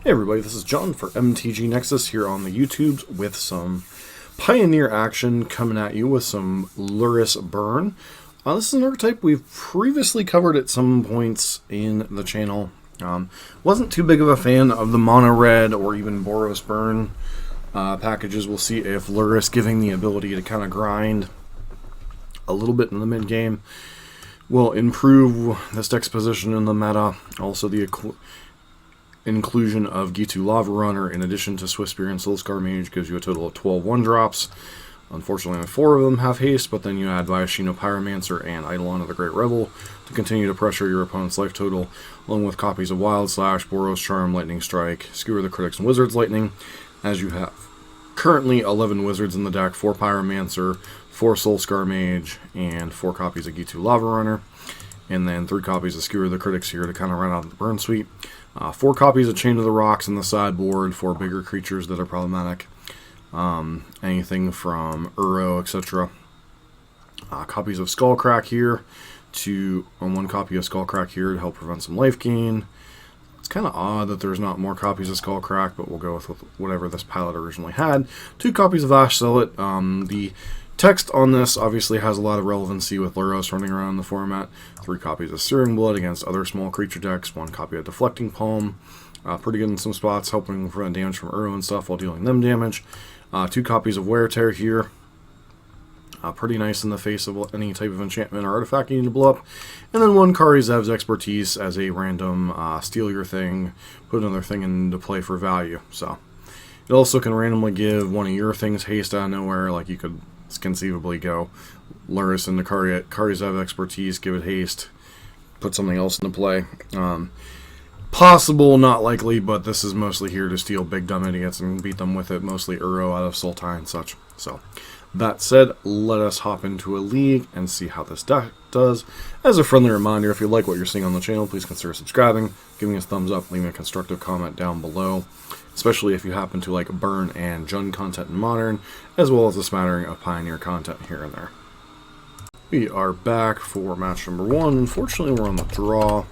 Hey everybody, this is John for MTG Nexus here on the YouTubes with some Pioneer action coming at you with some Lurrus Burn. This is an archetype we've previously covered at some points in the channel. Wasn't too big of a fan of the Mono Red or even Boros Burn packages. We'll see if Lurrus giving the ability to kind of grind a little bit in the mid game will improve this deck's position in the meta. Also the inclusion of mtgotavern in addition to Swift Spear and Soulscar Mage gives you a total of 12 1-drops. Unfortunately, only 4 of them have haste, but then you add Viashino Pyromancer and Eidolon of the Great Revel to continue to pressure your opponent's life total, along with copies of Wild Slash, Boros Charm, Lightning Strike, Skewer the Critics, and Wizard's Lightning, as you have currently 11 Wizards in the deck, 4 Pyromancer, 4 Soulscar Mage, and 4 copies of Gitu Lava Runner, and then 3 copies of Skewer the Critics here to kind of run out the burn suite. 4 copies of Chain of the Rocks in the sideboard for bigger creatures that are problematic. Anything from Uro, etc. Copies of Skullcrack here and 1 copy of Skullcrack here to help prevent some life gain. It's kind of odd that there's not more copies of Skullcrack, but we'll go with whatever this palette originally had. 2 copies of Ash Zealot. The text on this obviously has a lot of relevancy with Lurrus running around the format. 3 copies of Searing Blood against other small creature decks. 1 copy of Deflecting Palm. Pretty good in some spots, helping prevent damage from Uro and stuff while dealing them damage. 2 copies of Wear Tear here. Pretty nice in the face of any type of enchantment or artifact you need to blow up. And then 1 Kari Zev's Expertise as a random steal your thing, put another thing into play for value. So it also can randomly give one of your things haste out of nowhere, like you could conceivably go Lurrus into Kari Zev Expertise, give it haste, put something else into play. Possible, not likely, but this is mostly here to steal big dumb idiots and beat them with it, mostly Uro out of Sultai and such. So, that said, let us hop into a league and see how this deck does. As a friendly reminder, if you like what you're seeing on the channel, please consider subscribing, giving us a thumbs up, leaving a constructive comment down below, especially if you happen to like Burn and Jund content in Modern, as well as a smattering of Pioneer content here and there. We are back for match number 1. Unfortunately, we're on the draw.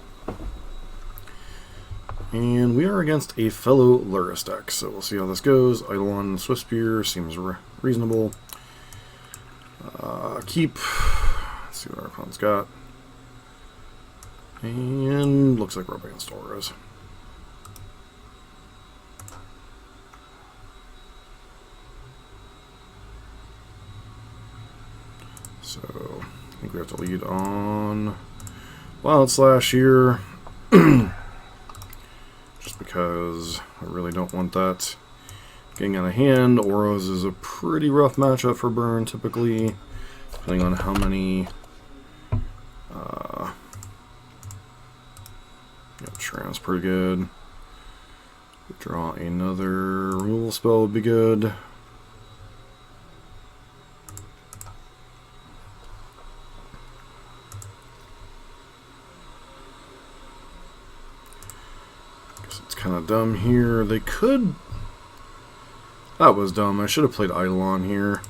And we are against a fellow Lurrus deck, so we'll see how this goes. Eidolon Swift Spear seems reasonable. Keep. Let's see what our opponent's got. And looks like we're up against Boros. So I think we have to lead on Wild Slash here. Just because I really don't want that getting out of hand. Oros is a pretty rough matchup for Burn, typically, depending on how many. Shroud's pretty good. Draw another rule spell would be good. Kind of dumb here. They could. That was dumb. I should have played Eidolon here.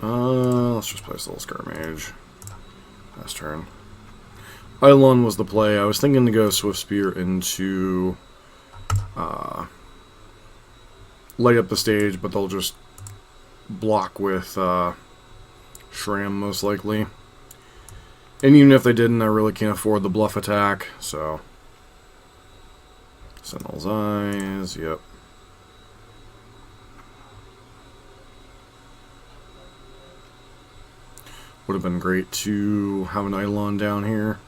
Let's just play Soulscar Mage. Last turn. Eidolon was the play. I was thinking to go Swift Spear into light up the stage, but they'll just block with Shram most likely. And even if they didn't, I really can't afford the bluff attack, so. Sentinel's Eyes, yep. Would have been great to have an Eidolon down here.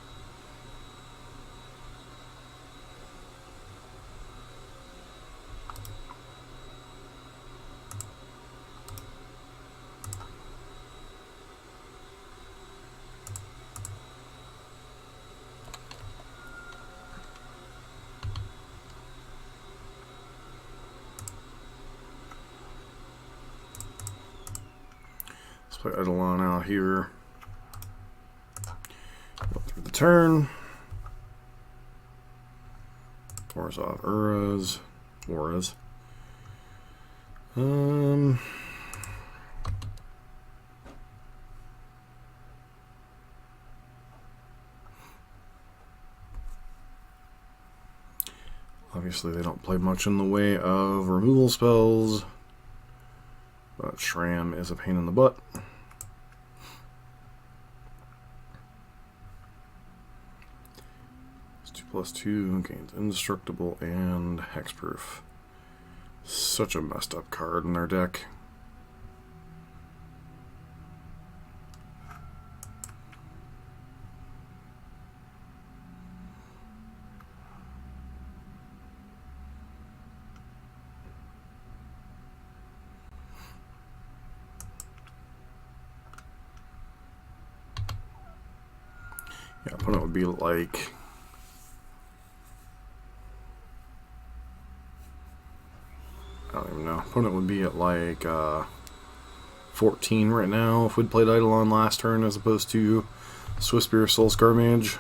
Play Eidolon out here. Go through the turn. Force off Auras. Obviously, they don't play much in the way of removal spells, but Shram is a pain in the butt. It's 2/2, gains indestructible and hexproof. Such a messed up card in their deck. Yeah, opponent would be like... I don't even know. Opponent would be at like 14 right now if we'd played Eidolon last turn as opposed to Swiftspear Soulscar Mage.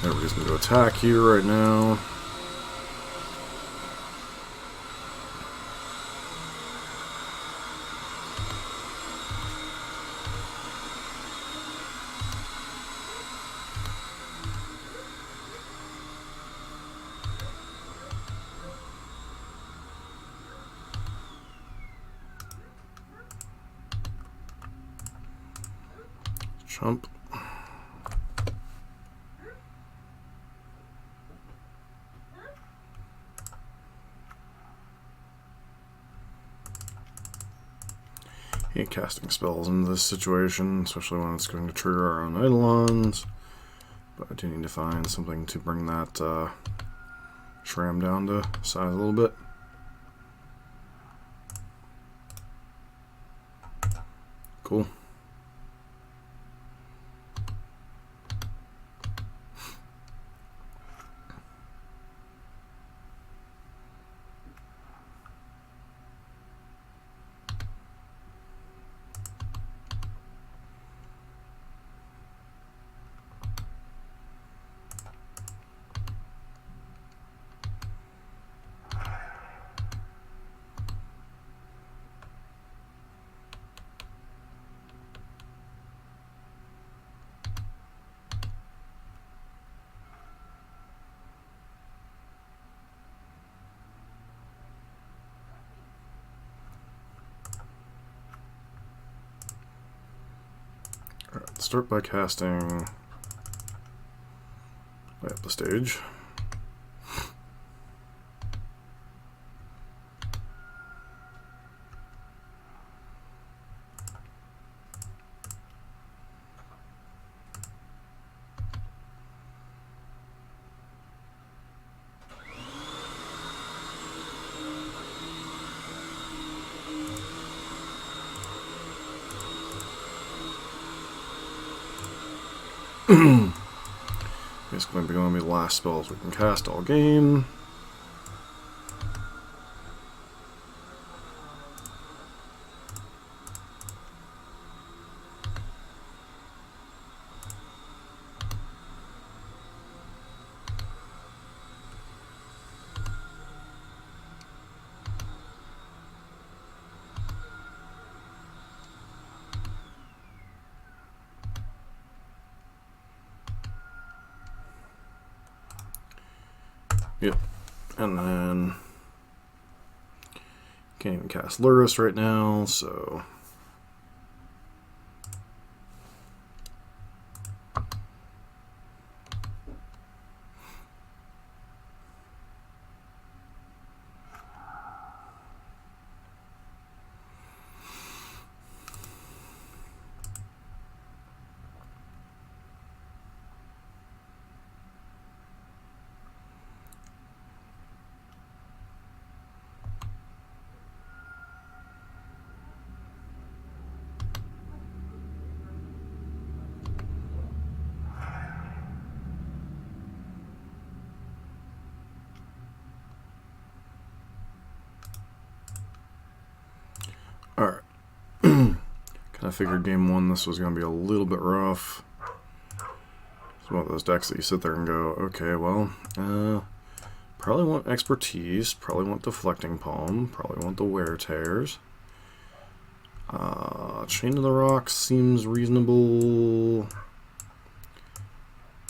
Everybody's going to attack here right now. Jump. Hate casting spells in this situation, especially when it's going to trigger our own Eidolons. But I do need to find something to bring that Shram down to size a little bit. Cool. Alright, start by casting way up the stage. It's going to be the last spells we can cast all game. Yep, and then can't even cast Lurrus right now, so I figured game one this was going to be a little bit rough. It's one of those decks that you sit there and go, okay, well, probably want Expertise, probably want Deflecting Palm, probably want the Wear Tears. Chain to the Rocks seems reasonable.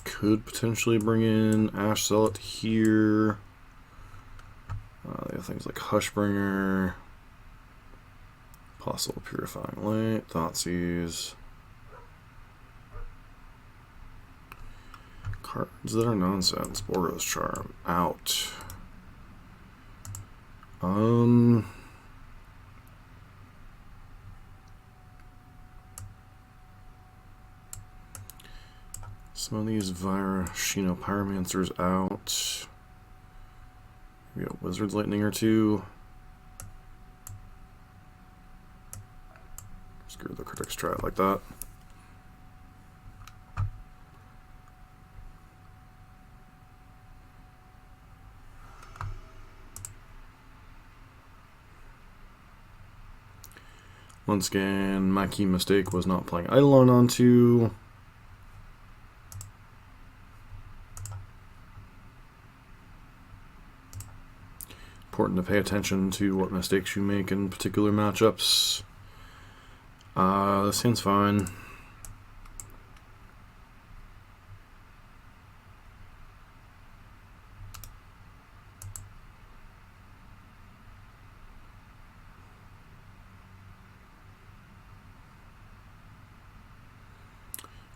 Could potentially bring in Ash Zealot here. They have things like Hushbringer, Possible Purifying Light, Thoughtseize. Cards that are nonsense. Boros Charm out. Some of these Shino Pyromancers out. Maybe a Wizard's Lightning or two. Screw the Critics, try it like that. Once again, my key mistake was not playing Eidolon onto. Important to pay attention to what mistakes you make in particular matchups. This hand's fine.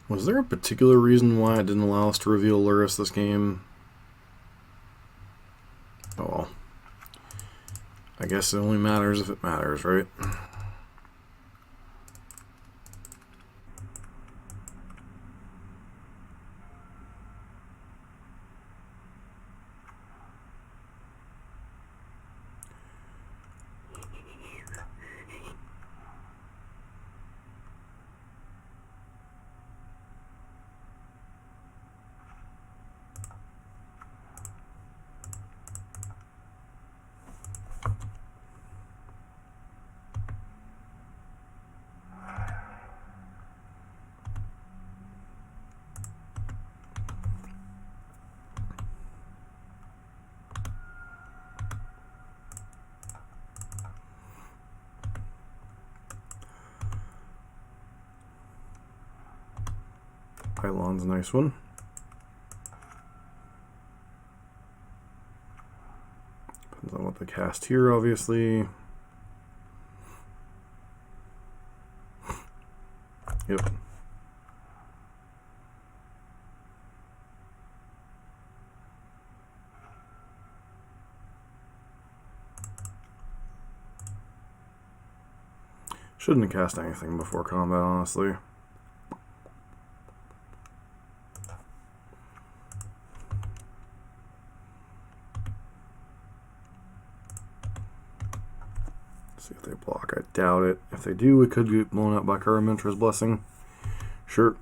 Was there a particular reason why it didn't allow us to reveal Lurrus this game? Oh well. I guess it only matters if it matters, right? Pylon's a nice one. Depends on what they cast here, obviously. Yep. Shouldn't have cast anything before combat, honestly. See if they block. I doubt it. If they do, it could get blown up by Karamintra's Blessing. Sure.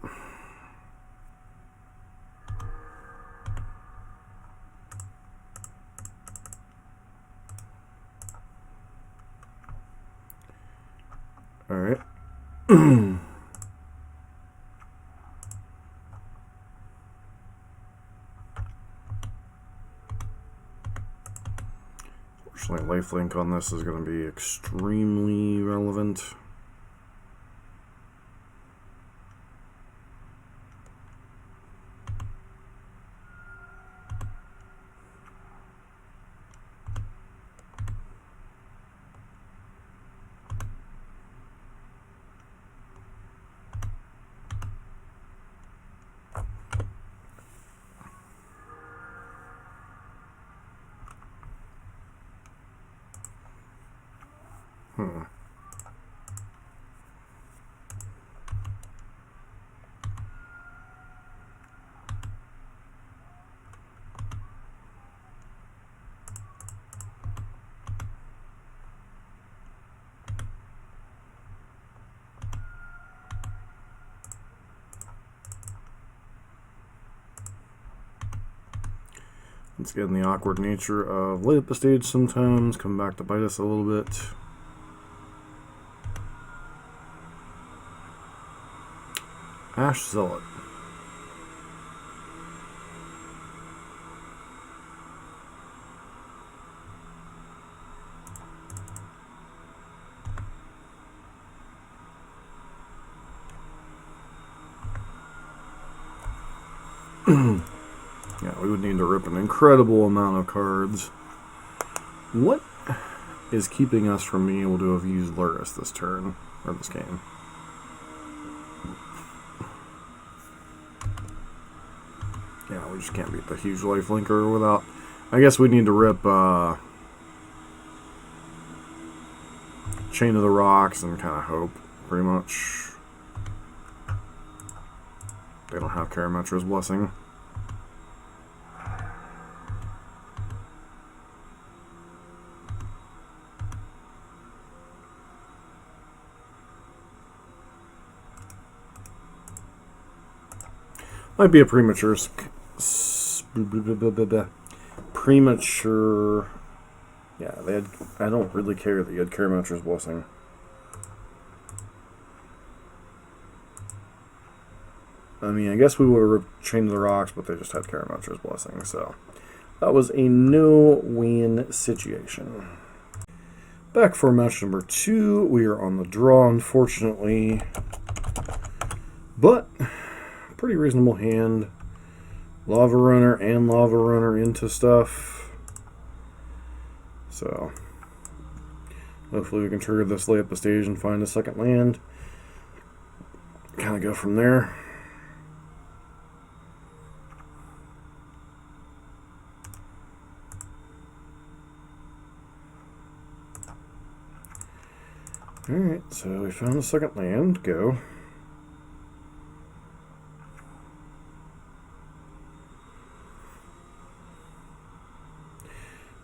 Alright. Unfortunately, lifelink on this is going to be extremely relevant. Let's get in the awkward nature of late at the stage sometimes, come back to bite us a little bit. Ash Zealot. Yeah, we would need to rip an incredible amount of cards. What is keeping us from being able to have used Lurrus this turn, or this game? Yeah, we just can't beat the huge lifelinker without... I guess we need to rip Chain of the Rocks and kind of hope, pretty much. They don't have Karametra's Blessing. Might be a premature... Premature... Yeah, they had... I don't really care that you had Karametra's Blessing. I mean, I guess we would have ripped Chain of the Rocks, but they just had Karametra's Blessing, so... That was a no-win situation. Back for match number 2. We are on the draw, unfortunately. But... pretty reasonable hand. Lava Runner and Lava Runner into stuff. So, hopefully we can trigger this late up the stage and find a second land. Kind of go from there. Alright, so we found a second land. Go.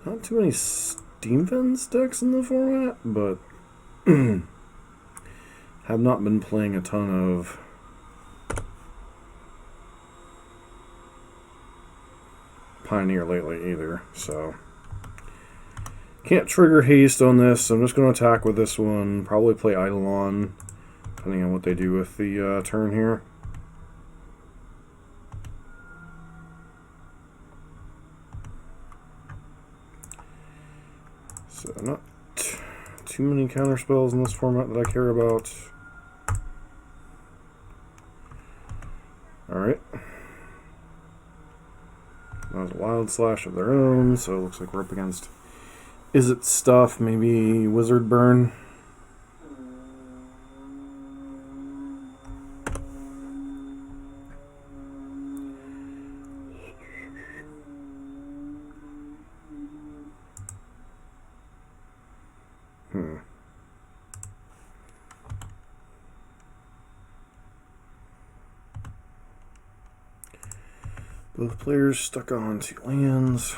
Not too many Steam Fence decks in the format, but have not been playing a ton of Pioneer lately either, so can't trigger haste on this. So I'm just going to attack with this one, probably play Eidolon, depending on what they do with the turn here. So not too many counter spells in this format that I care about. Alright. That was a Wild Slash of their own, so it looks like we're up against Is It stuff, maybe Wizard Burn. Both players stuck on 2 lands.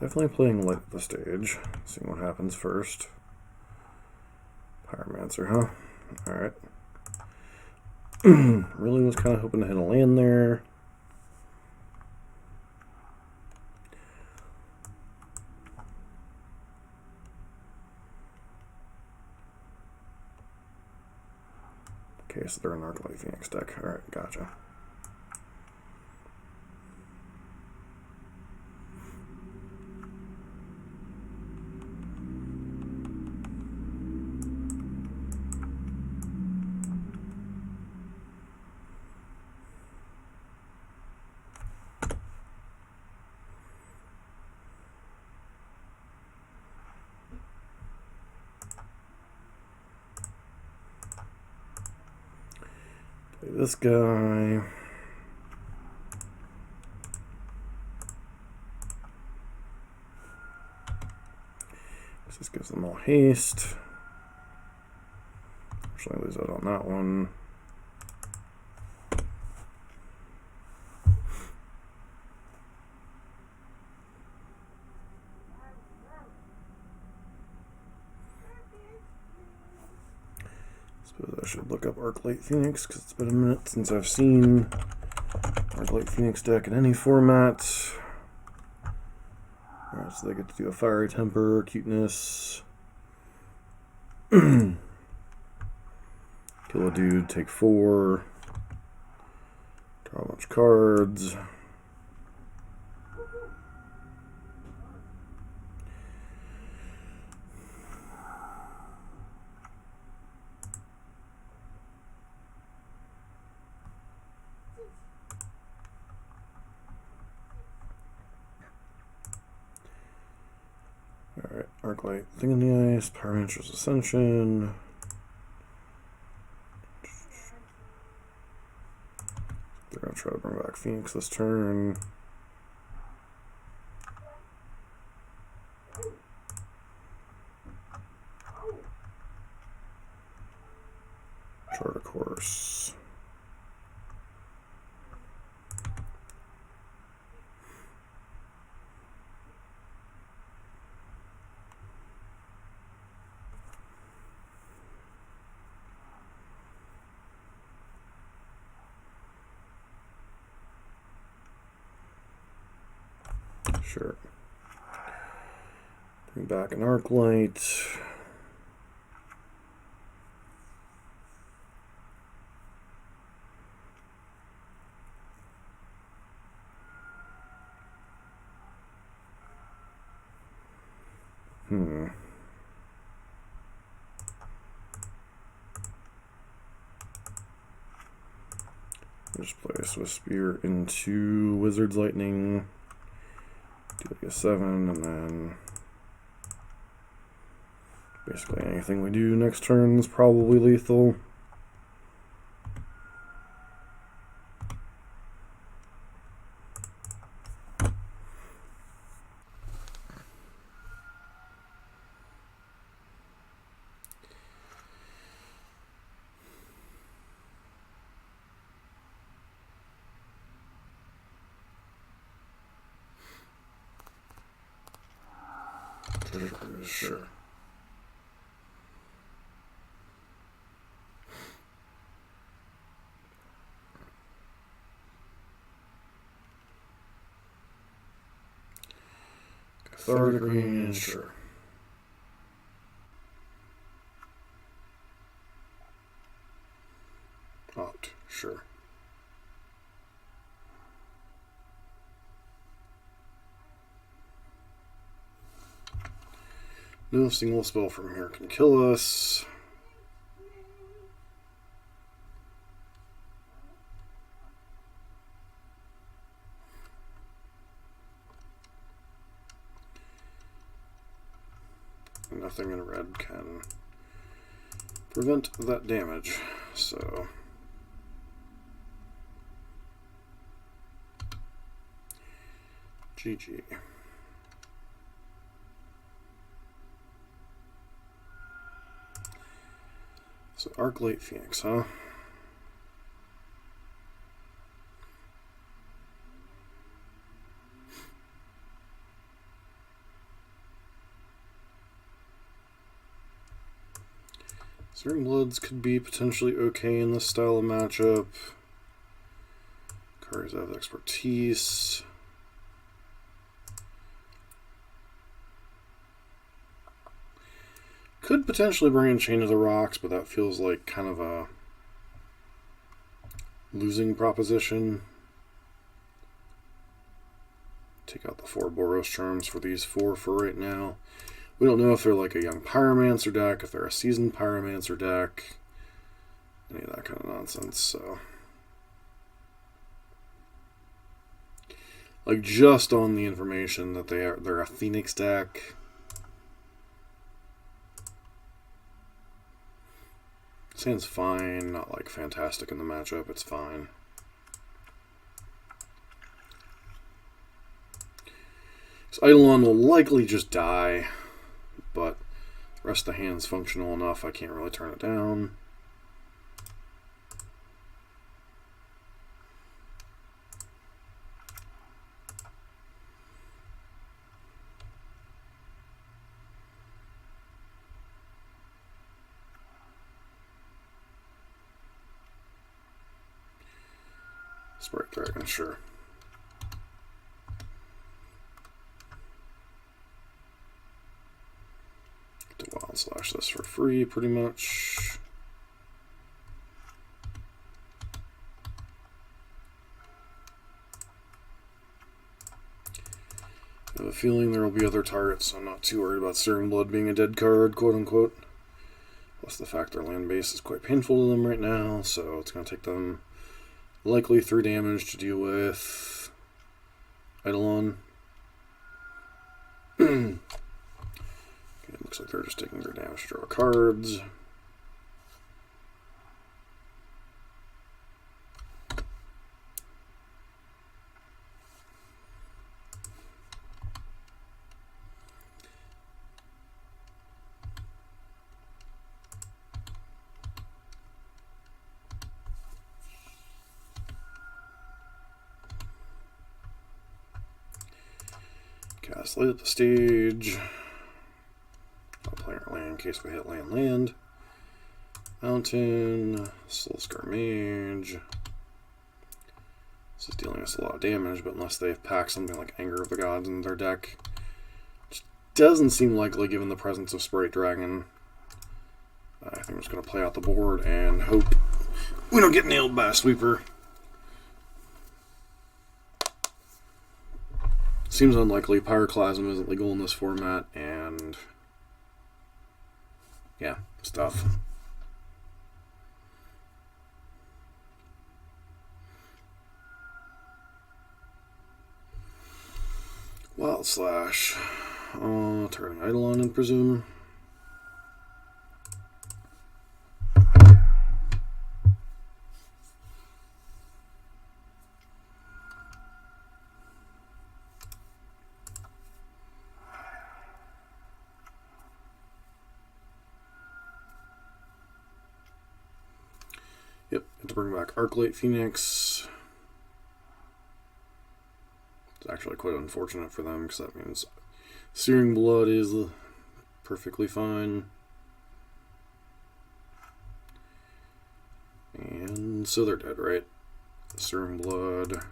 Definitely playing late at the stage. Seeing what happens first. Pyromancer, huh? Alright. Really was kind of hoping to hit a land there. Okay, so they're an Arclight Phoenix deck. Alright, gotcha. This guy. This gives them all haste. Actually, I lose out on that one. Suppose I should look up Arclight Phoenix because it's been a minute since I've seen Arclight Phoenix deck in any format. Alright, so they get to do a Fiery Temper, Cuteness. Kill a dude, take 4. Draw a bunch of cards. Alright, Arclight, Thing in the Ice, Power Rancher's Ascension. They're going to try to bring back Phoenix this turn. Chart a course. Sure. Bring back an Arclight. Just play a Swift Spear into Wizard's Lightning. Do like a 7, and then basically anything we do next turn is probably lethal. Sure. Cathartic Reunion, sure. Opt, sure. No single spell from here can kill us. Nothing in red can prevent that damage, so GG. So Arclight Phoenix, huh? Certain Bloods could be potentially okay in this style of matchup. Cards have expertise. Could potentially bring in Chain of the Rocks, but that feels like kind of a losing proposition. Take out the 4 Boros charms for these 4 for right now. We don't know if they're like a young Pyromancer deck, if they're a seasoned Pyromancer deck, any of that kind of nonsense, so. Like, just on the information that they're a Phoenix deck. Sand's fine, not like fantastic in the matchup, it's fine. So Eidolon will likely just die, but the rest of the hand's functional enough, I can't really turn it down. Sprite Dragon, sure. Get to wild. I'll slash this for free, pretty much. I have a feeling there will be other targets, so I'm not too worried about Searing Blood being a dead card, quote unquote. Plus the fact their land base is quite painful to them right now, so it's going to take them likely 3 damage to deal with Eidolon. Okay, it looks like they're just taking their damage to draw cards. Cast Light Up the Stage. I'll play our land in case we hit land. Mountain. Soulscar Mage. This is dealing us a lot of damage, but unless they've packed something like Anger of the Gods in their deck, which doesn't seem likely given the presence of Sprite Dragon, I think I'm just going to play out the board and hope we don't get nailed by a sweeper. Seems unlikely. Pyroclasm isn't legal in this format, and yeah, stuff. Wild Slash. Turning Eidolon in, presume. Yep, have to bring back Arclight Phoenix. It's actually quite unfortunate for them because that means Searing Blood is perfectly fine. And so they're dead, right? Searing Blood.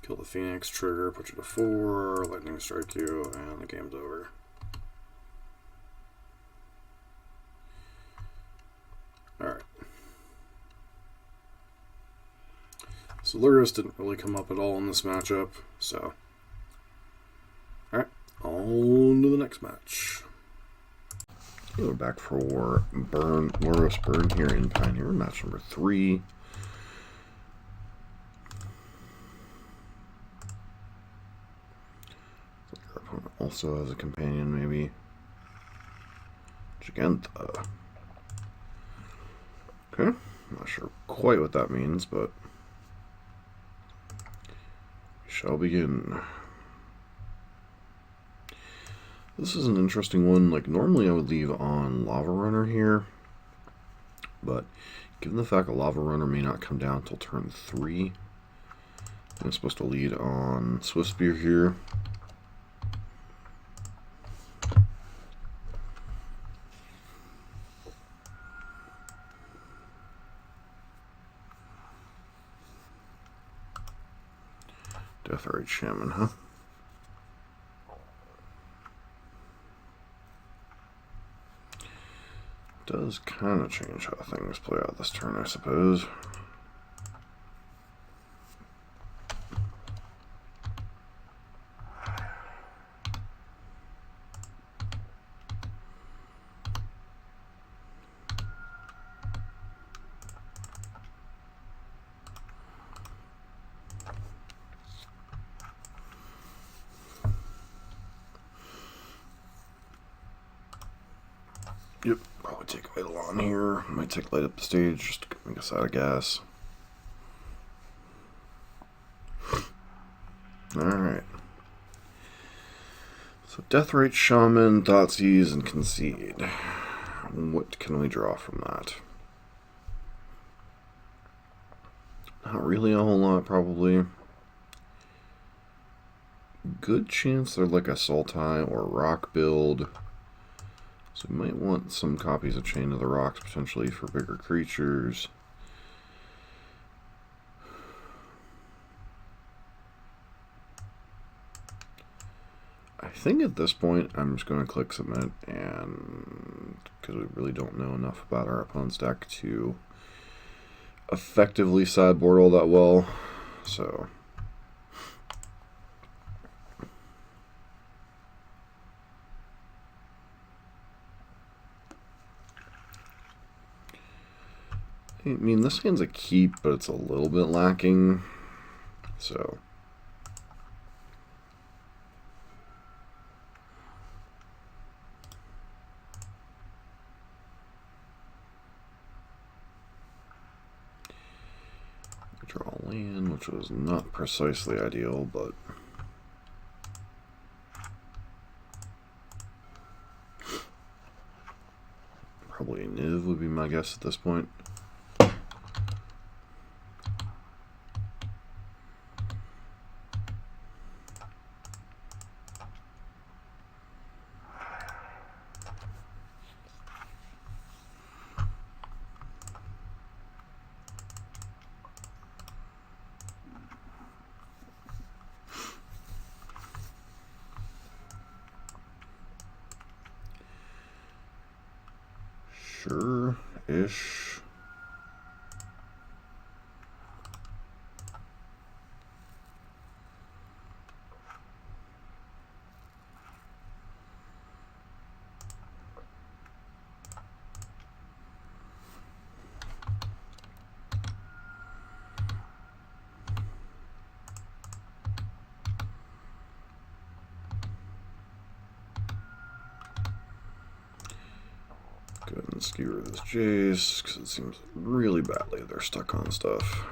Kill the Phoenix, trigger, put you to 4, lightning strike you, and the game's over. Alright. So Lurrus didn't really come up at all in this matchup, so. Alright, on to the next match. We're back for Lurrus Burn here in Pioneer, match number 3. Your opponent also has a companion, maybe. Gigantha. Okay, not sure quite what that means, but we shall begin. This is an interesting one. Like, normally I would leave on Lava Runner here, but given the fact that Lava Runner may not come down until turn 3, I'm supposed to lead on Swift Spear here. Deathrite Shaman, huh? Does kind of change how things play out this turn, I suppose. Yep, probably take Eidolon here. Might take Light Up the Stage just to make us out of gas. Alright. So Deathrite Shaman, Thoughtseize, and Concede. What can we draw from that? Not really a whole lot, probably. Good chance they're like a Sultai or Rock build. So we might want some copies of Chain of the Rocks potentially for bigger creatures. think at this point I'm just going to click submit, and because we really don't know enough about our opponent's deck to effectively sideboard all that well. So I mean, this hand's a keep, but it's a little bit lacking. So draw land, which was not precisely ideal, but probably Niv would be my guess at this point. Sure-ish. Go ahead and skewer this Jace, because it seems really badly they're stuck on stuff.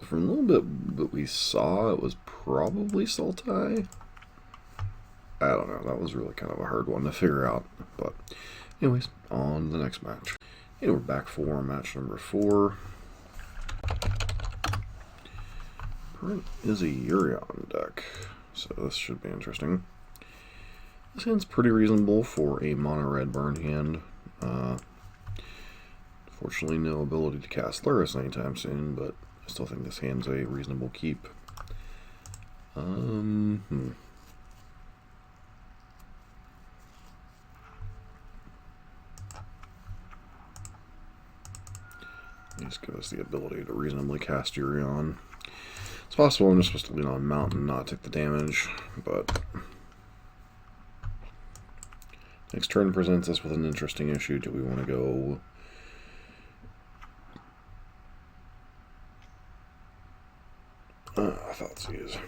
From a little bit that we saw, it was probably Sultai. I don't know. That was really kind of a hard one to figure out. But anyways, on to the next match. And we're back for match number 4. Current is a Urion deck, so this should be interesting. This hand's pretty reasonable for a mono-red burn hand. Fortunately, no ability to cast Lurrus anytime soon, but I still think this hand's a reasonable keep. Just give us the ability to reasonably cast Urion. It's possible I'm just supposed to lean on Mountain and not take the damage, but next turn presents us with an interesting issue. Do we want to go Falsies?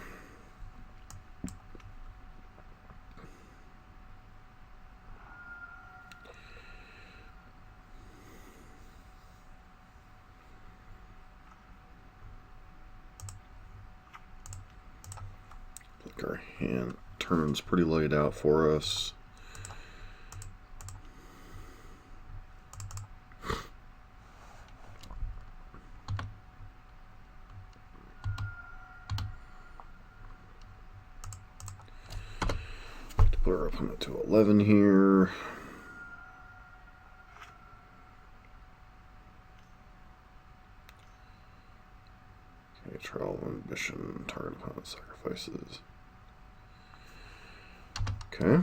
Look, our hand turns pretty laid out for us. Put our opponent to 11 here. Okay, Trial of Ambition, target opponent sacrifices. Okay.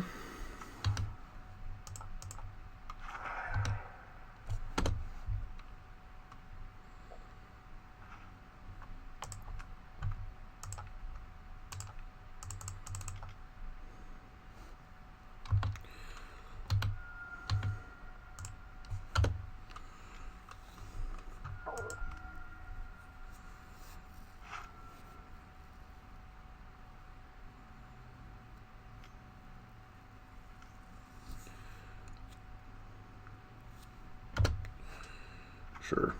Sure.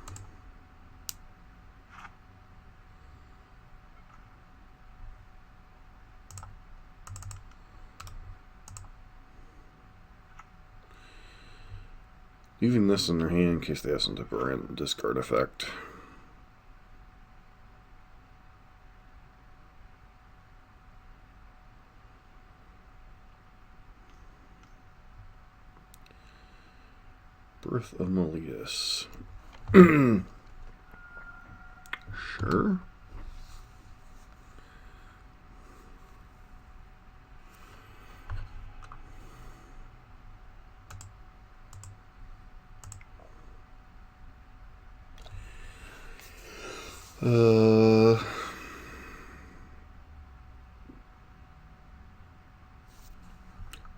Leaving this in their hand in case they have some type of random discard effect. Birth of Meletus. Sure.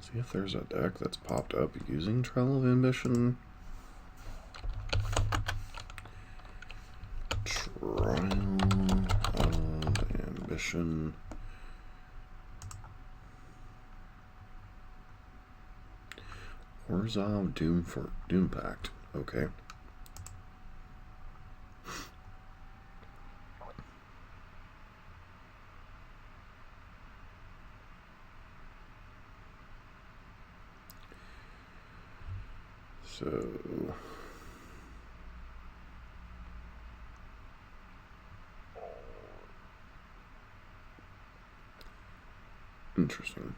See if there's a deck that's popped up using Trial of Ambition. Trial of Ambition. Orzhov Doom Pact. Okay. So interesting.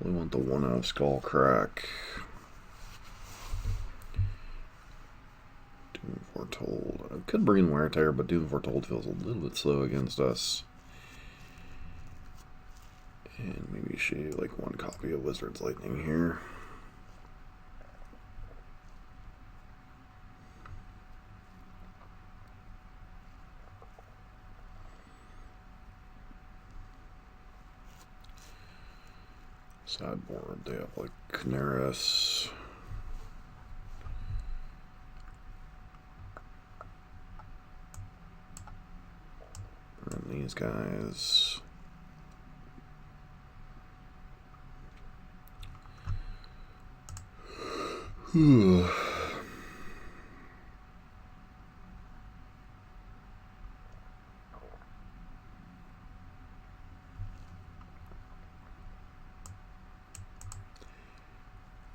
We want the 1-0 Skull Crack. Doom Foretold. I could bring in Wear Tear, but Doom Foretold feels a little bit slow against us. And maybe shave like one copy of Wizard's Lightning here. Sideboard, they have like Canaris. And these guys.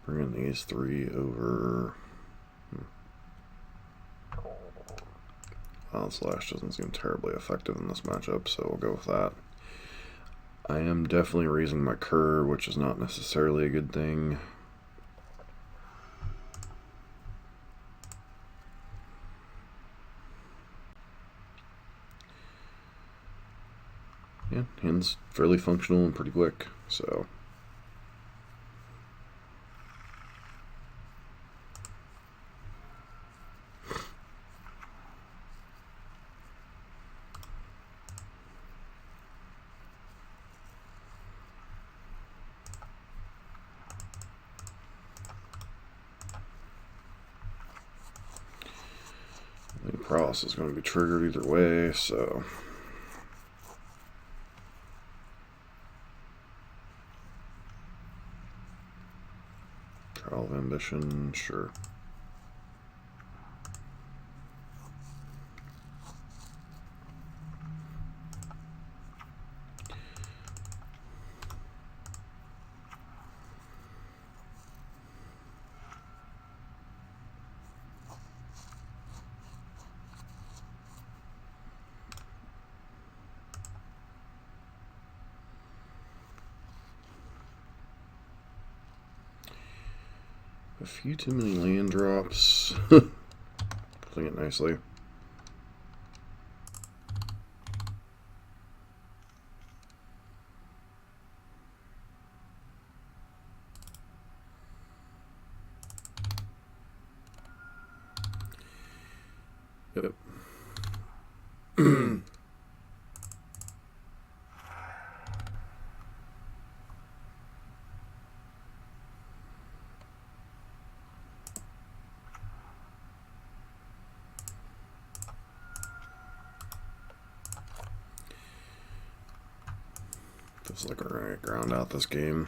Bringing these three over. Slash doesn't seem terribly effective in this matchup, so we'll go with that. I am definitely raising my curve, which is not necessarily a good thing. Yeah, hand's fairly functional and pretty quick, so. I think Pross is going to be triggered either way, so. Trial of Ambition, sure. A few too many land drops. Putting it nicely. Yep. Feels like we're going to ground out this game.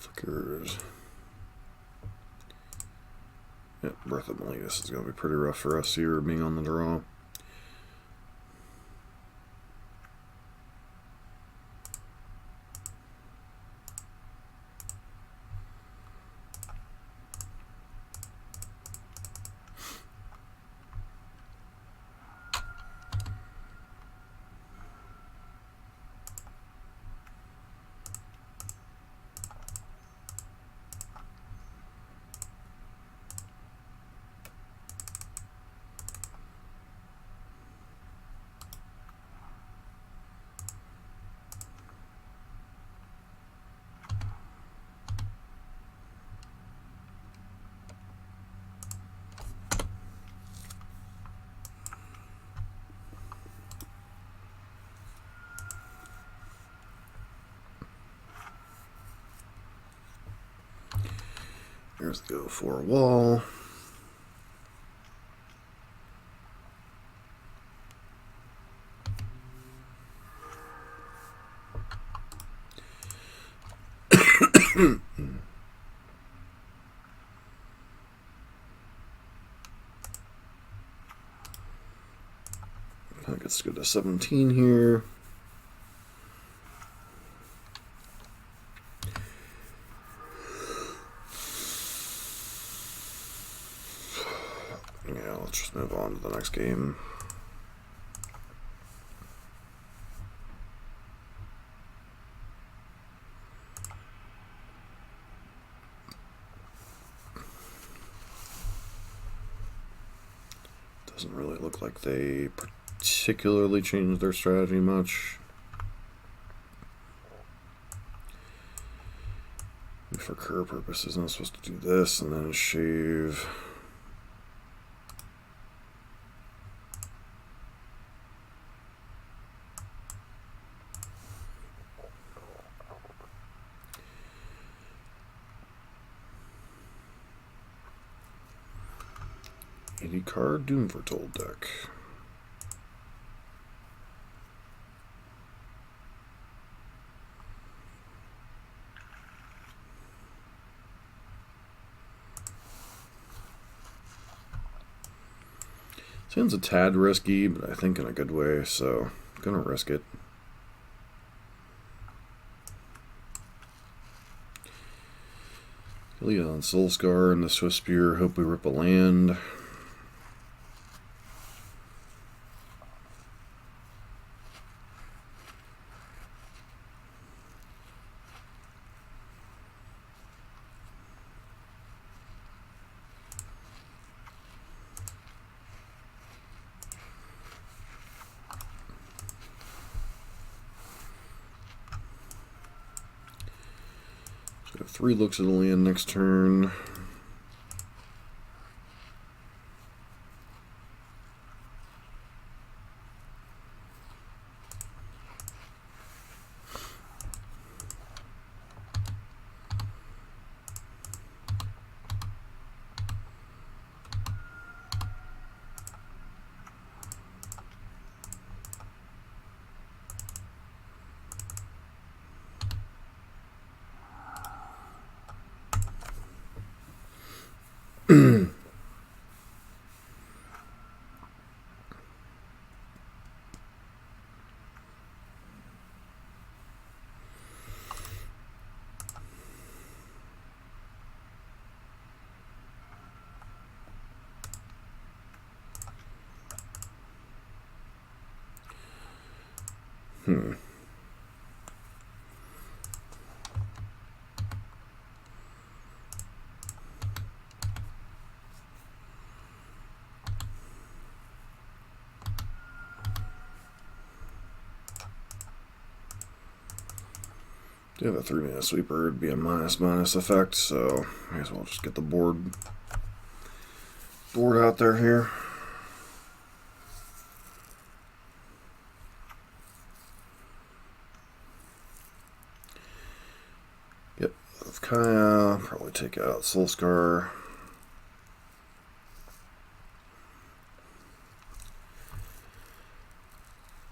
Flickers. Yep, Breath of Meletus is going to be pretty rough for us here, being on the draw. Here's the go for a wall. That gets to go to 17 here. Yeah, let's just move on to the next game. Doesn't really look like they particularly changed their strategy much. For curve purposes, I'm supposed to do this and then shave. Card Doom Foretold deck. Seems a tad risky, but I think in a good way, so I'm gonna risk it. Leon Soulscar and the Swift Spear. Hope we rip a land. So 3 looks at the land next turn. Do have a 3-mana sweeper, it'd be a minus effect, so may as well just get the board out there here. Yep, Kaya, probably take out Soulscar.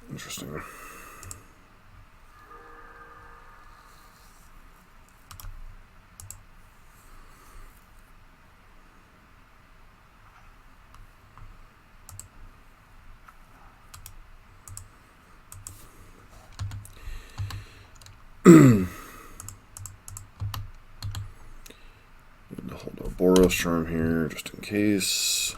Interesting. Flush Charm here, just in case.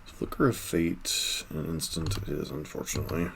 Flicker of Fate, an instant it is, unfortunately.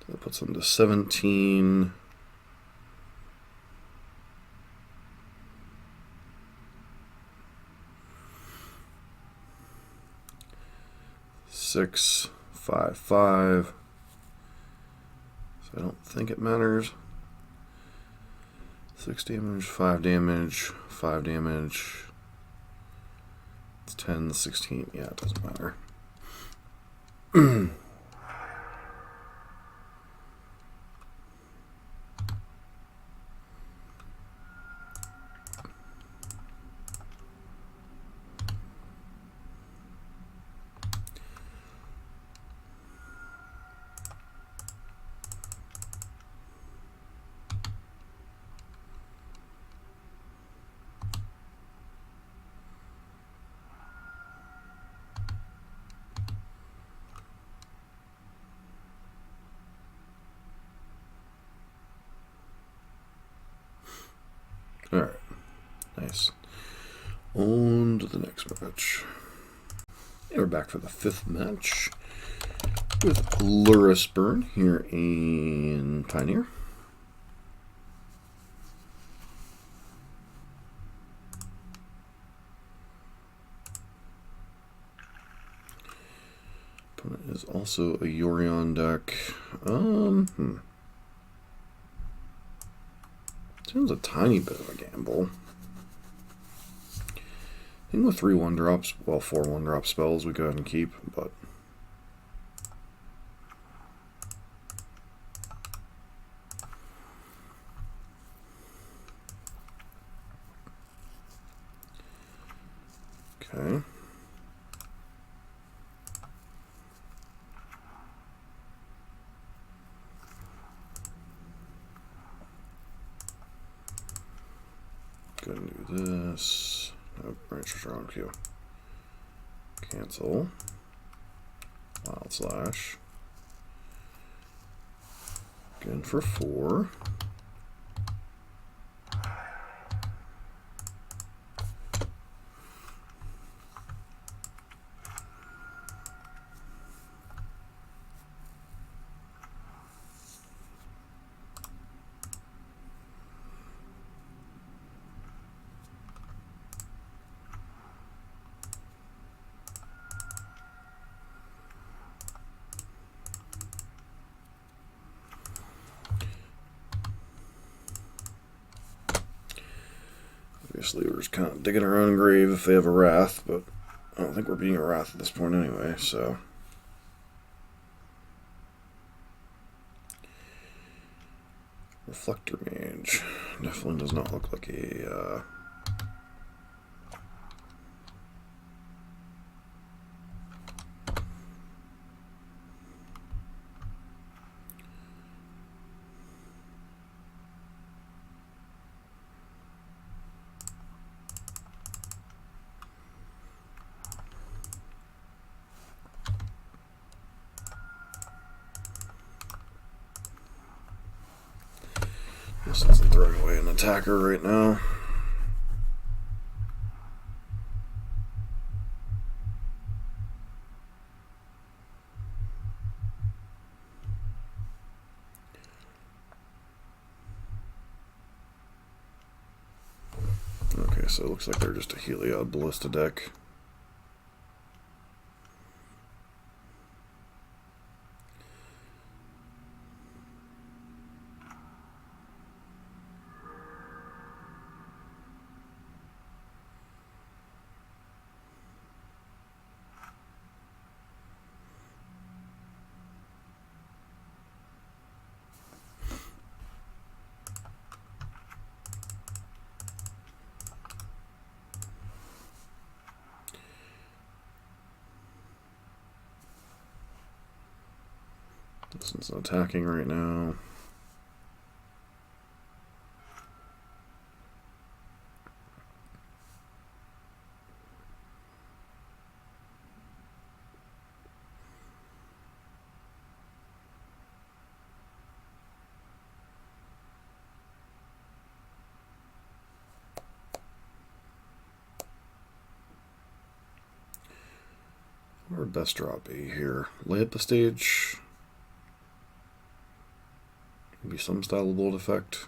That puts them to 17. Six, 5, 5. So I don't think it matters. 6 damage, 5 damage, 5 damage. It's 10, 16. Yeah, it doesn't matter. Alright, nice. On to the next match. And we're back for the 5th match with Lurrus Burn here in Pioneer. Opponent is also a Yorion deck. Seems a tiny bit of a gamble. I think with 3 1-drops, well, 4 1-drop spells we go ahead and keep, but okay. Go ahead and do this. Nope, branch around queue. Cancel. Wild Slash. Again for 4. Obviously, we're just kind of digging our own grave if they have a Wrath, but I don't think we're being a Wrath at this point anyway, so. Reflector Mage. Definitely does not look like a this isn't throwing away an attacker right now. Okay, so it looks like they're just a Heliod Ballista deck. This one's attacking right now. What would best draw be here? Lay up the stage. Maybe some style of bolt effect.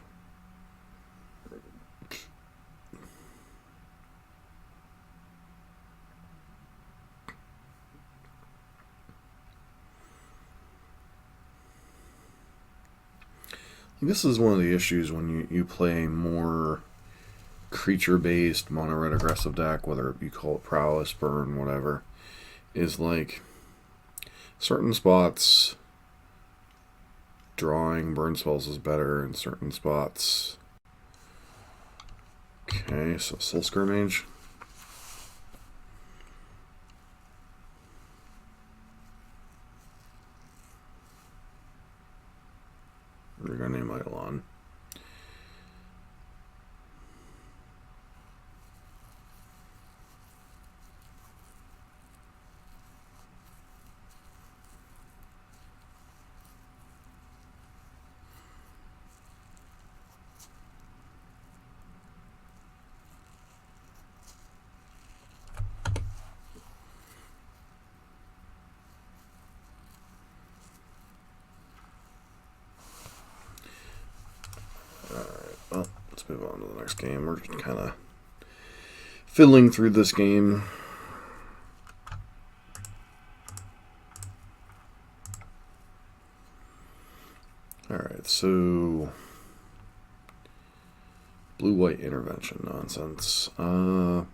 This is one of the issues when you play more creature-based mono-red aggressive deck, whether you call it prowess, burn, whatever, is like certain spots drawing burn spells is better in certain spots. Okay, so Soul Skirmage. We're going to name Eidolon. Well, let's move on to the next game. We're just kind of fiddling through this game. Alright, so blue-white intervention nonsense. Probably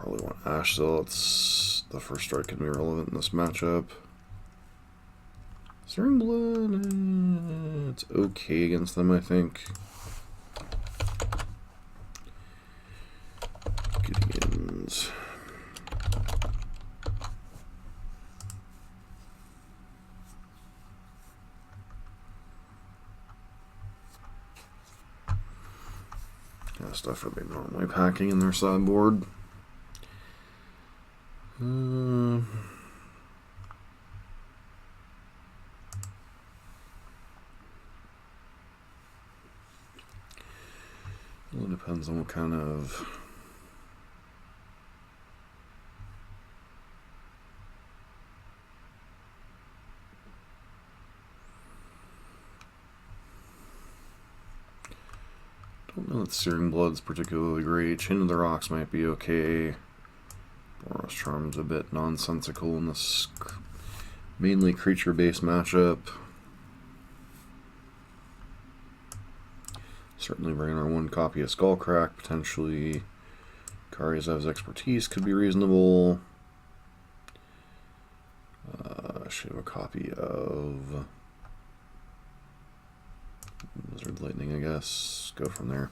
want Ash Zealots. The first strike can be relevant in this matchup. Searing Blood, it's okay against them, I think. Gideons. Yeah, stuff are they normally packing in their sideboard. It depends on what kind of don't know that Searing Blood's particularly great. Chain of the Rocks might be okay. Boros Charm's a bit nonsensical in this mainly creature-based matchup. Certainly bringing our one copy of Skullcrack, potentially Karyazev's Expertise could be reasonable. Should have a copy of Wizard Lightning, I guess. Go from there.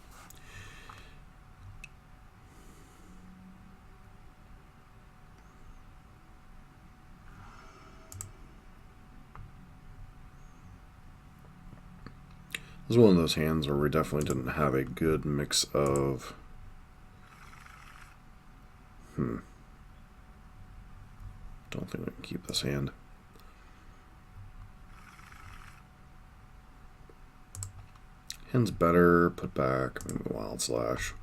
This is one of those hands where we definitely didn't have a good mix of don't think we can keep this hand. Hand's better, put back, maybe Wild Slash.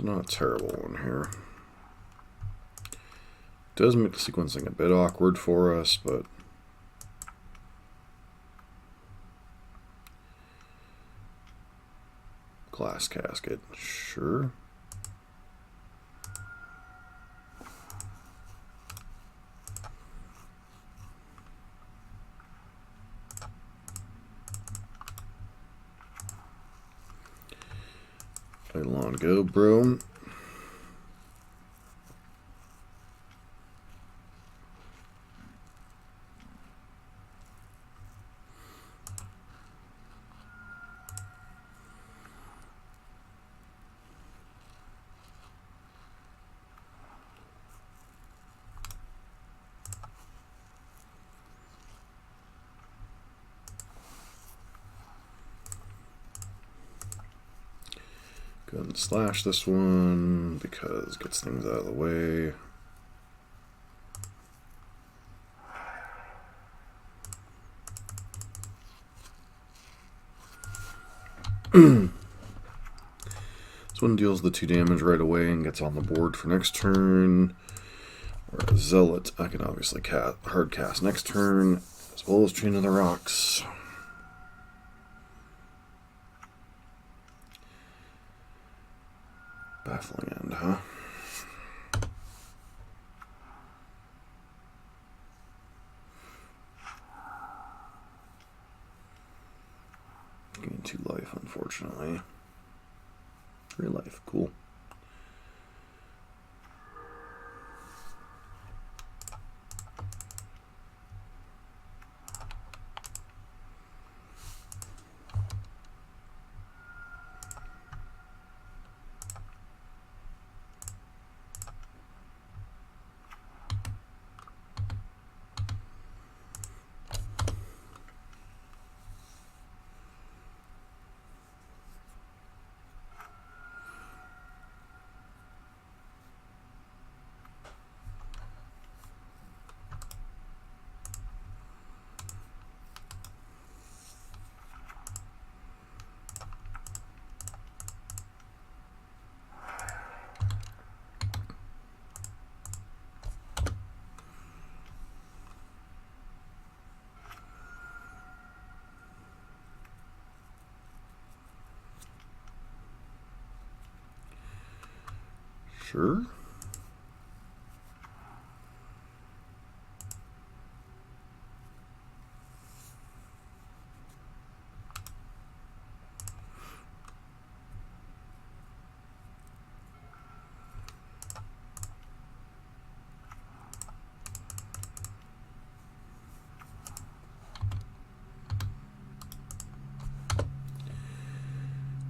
not a terrible one here. Does make the sequencing a bit awkward for us, but glass casket, sure. Play long go, bro. Go ahead and slash this one because it gets things out of the way. This one deals the 2 damage right away and gets on the board for next turn. Whereas Zealot, I can obviously hard cast next turn, as well as Chain of the Rocks. Baffling end, huh? Gain 2 life, unfortunately. 3 life, cool. Sure.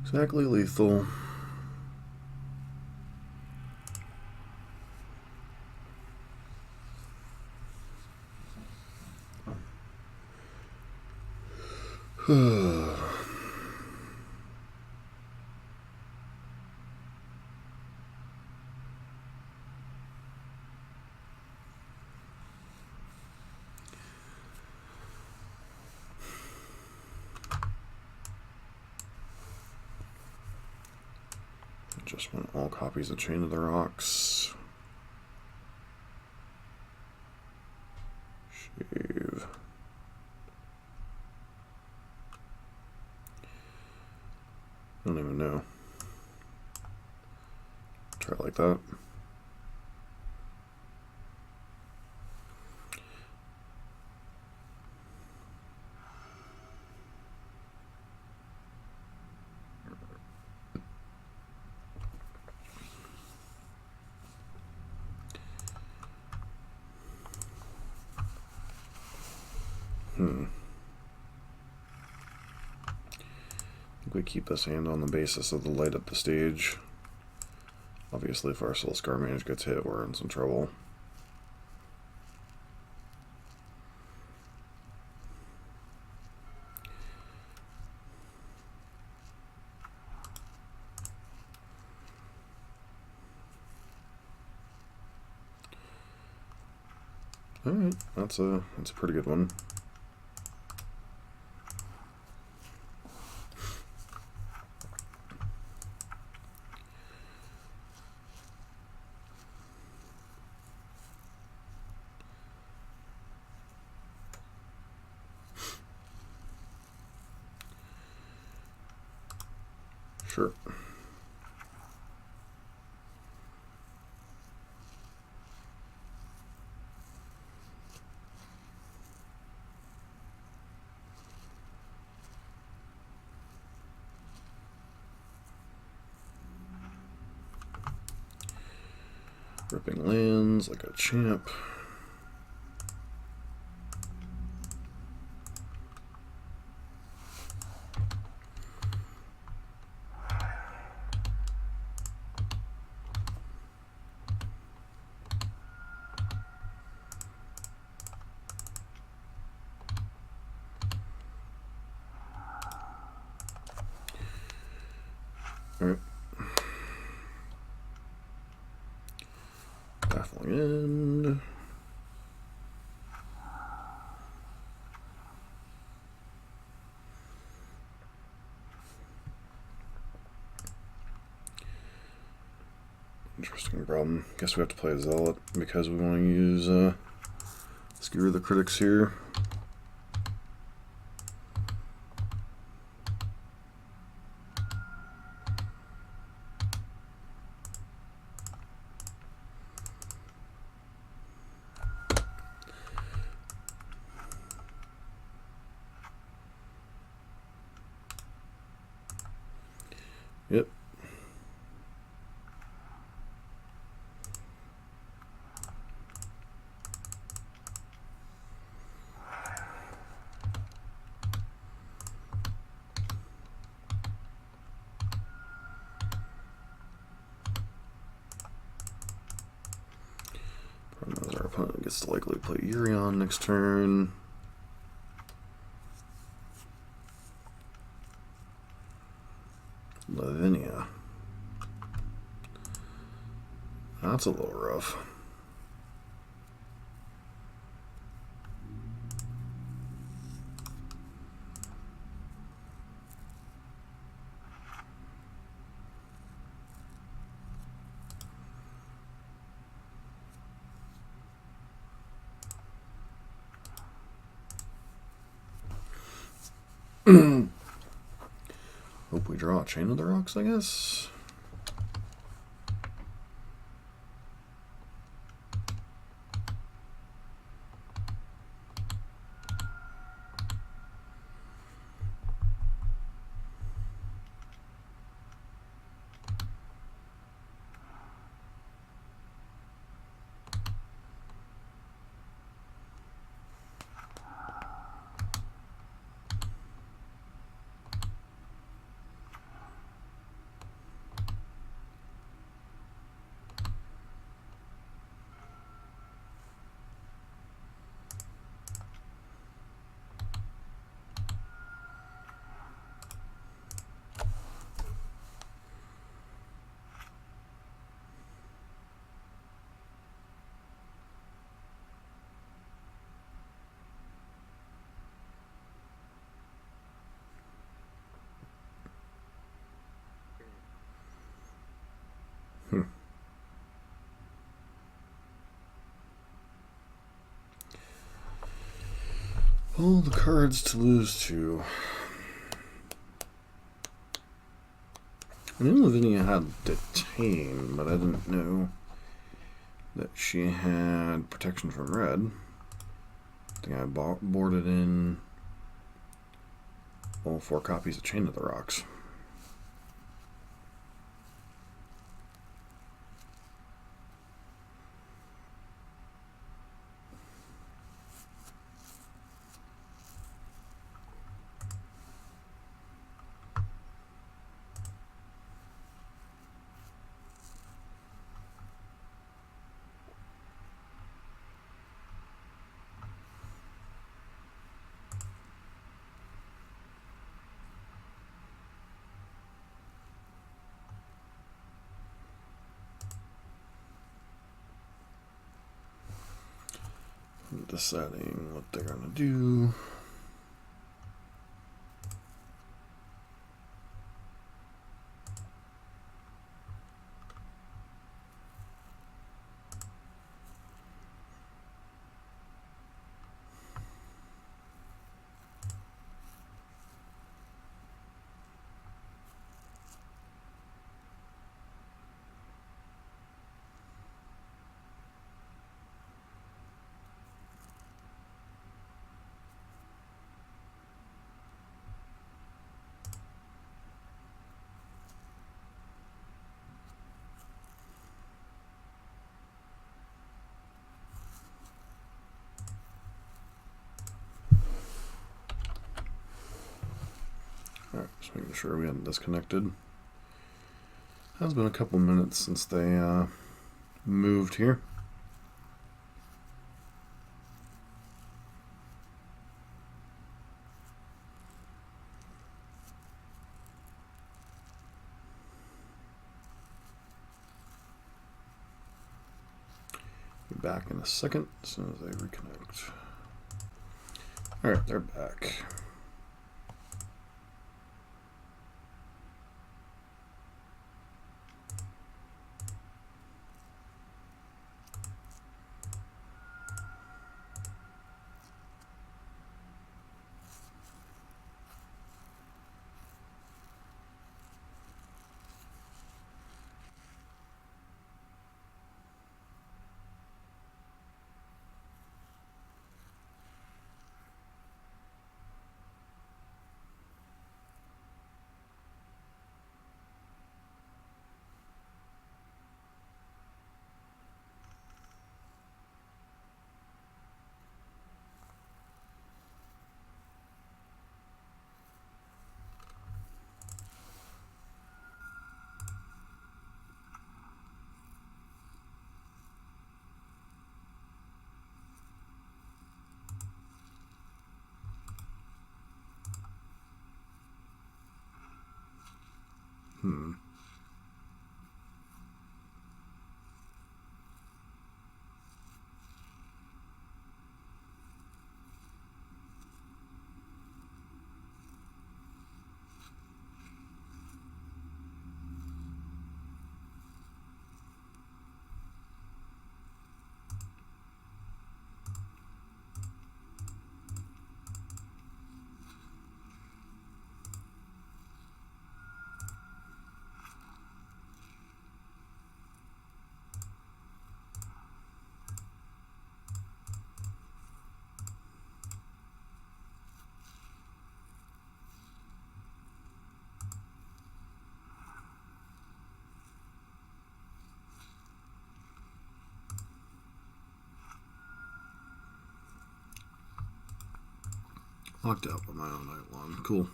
Exactly lethal. Just want all copies of Chain of the Rocks. Shave. I don't even know. Try it like that. I think we keep this hand on the basis of the light up the stage. Obviously, if our Soul Scar Mage gets hit, we're in some trouble. Alright, that's a pretty good one. Sure. Ripping lands like a champ. Alright. Baffling End. Interesting problem. Guess we have to play a Zealot because we want to use Skewer the Critics here. Yep. Problem is our opponent gets to likely play Urion next turn. Lavinia. That's a little rough. Hope we draw a Chain of the Rocks, I guess. All the cards to lose to. I knew Lavinia had Detain, but I didn't know that she had protection from red. I think I boarded in all 4 copies of Chain of the Rocks. Deciding what they're gonna do. Alright, just making sure we hadn't disconnected. Has been a couple minutes since they moved here. Be back in a second as soon as they reconnect. Alright, they're back. Locked out by my own night long. Cool.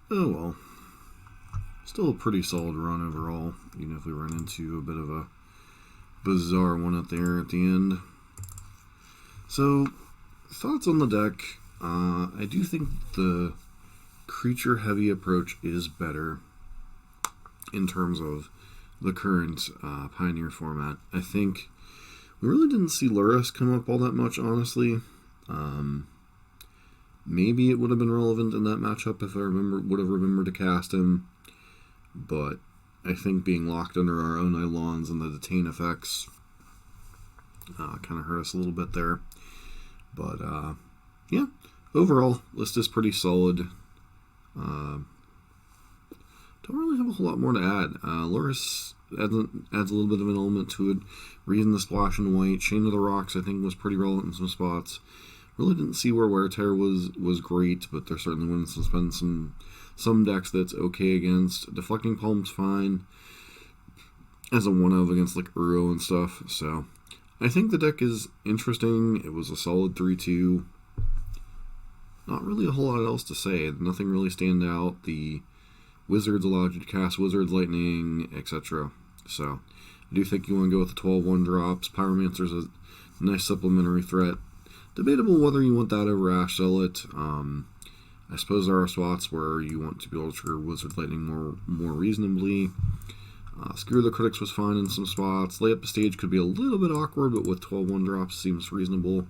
Oh well. Still a pretty solid run overall, even if we run into a bit of a bizarre one at the end. So, thoughts on the deck. I do think the creature heavy approach is better in terms of the current Pioneer format. I think we really didn't see Lurrus come up all that much, honestly. Maybe it would have been relevant in that matchup if I would have remembered to cast him. But I think being locked under our own Eidolons and the detain effects kind of hurt us a little bit there. But yeah, overall, list is pretty solid. Don't really have a whole lot more to add. Lurrus adds a little bit of an element to it. Reason the Splash and White. Chain of the Rocks, I think, was pretty relevant in some spots. Really didn't see where Wear Tear was great, but there certainly would have been some decks that's okay against. Deflecting Palm's fine as a one-of against like Uro and stuff. So I think the deck is interesting. It was a solid 3-2. Not really a whole lot else to say. Nothing really stand out. The Wizards allowed you to cast Wizards, Lightning, etc. So I do think you want to go with the 12-1 drops. Pyromancer's a nice supplementary threat. Debatable whether you want that over Ash Zealot. I suppose there are spots where you want to be able to trigger Wizard Lightning more reasonably. Screw the Critics was fine in some spots. Lay up a stage could be a little bit awkward, but with 12-1 drops seems reasonable.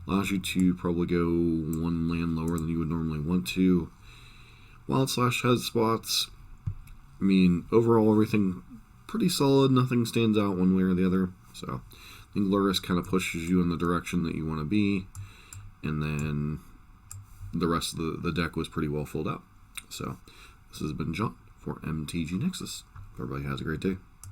Allows you to probably go one land lower than you would normally want to. Wild Slash has spots. I mean, overall everything pretty solid. Nothing stands out one way or the other. So I think Lurrus kind of pushes you in the direction that you want to be. And then the rest of the deck was pretty well filled out. So this has been John for MTG Nexus. Everybody has a great day.